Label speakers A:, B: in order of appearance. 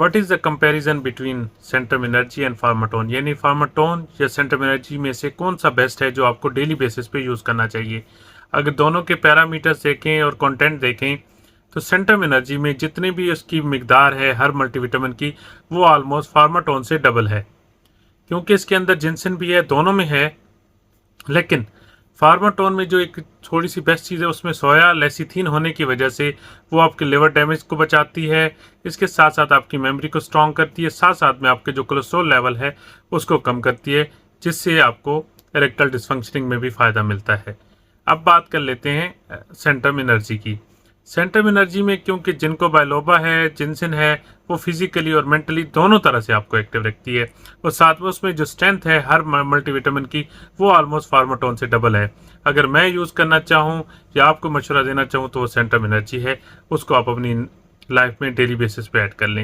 A: What is the comparison between Centrum energy and Pharmaton, यानी Pharmaton या Centrum energy में से कौन सा बेस्ट है जो आपको डेली बेसिस पे यूज़ करना चाहिए। अगर दोनों के पैरामीटर्स देखें और कंटेंट देखें तो सेंट्रम एनर्जी में जितनी भी उसकी मिकदार है हर मल्टीविटामिन की, वो ऑलमोस्ट फार्माटोन से डबल है, क्योंकि इसके अंदर जिंसन भी है, दोनों में है। लेकिन फार्माटोन में जो एक थोड़ी सी बेस्ट चीज़ है उसमें सोया लेसिथिन होने की वजह से वो आपके लिवर डैमेज को बचाती है, इसके साथ साथ आपकी मेमोरी को स्ट्रॉन्ग करती है, साथ साथ में आपके जो कोलेस्ट्रॉल लेवल है उसको कम करती है, जिससे आपको इरेक्टल डिसफंक्शनिंग में भी फ़ायदा मिलता है। अब बात कर लेते हैं सेंट्रम एनर्जी की। सेंट्रम एनर्जी में क्योंकि जिनको बायलोबा है, जिनसिन है, वो फिजिकली और मेंटली दोनों तरह से आपको एक्टिव रखती है, और साथ में उसमें जो स्ट्रेंथ है हर मल्टीविटामिन की वो ऑलमोस्ट फार्माटोन से डबल है। अगर मैं यूज़ करना चाहूँ या आपको मशवरा देना चाहूँ तो वो सेंट्रम एनर्जी है, उसको आप अपनी लाइफ में डेली बेसिस पे ऐड कर लें।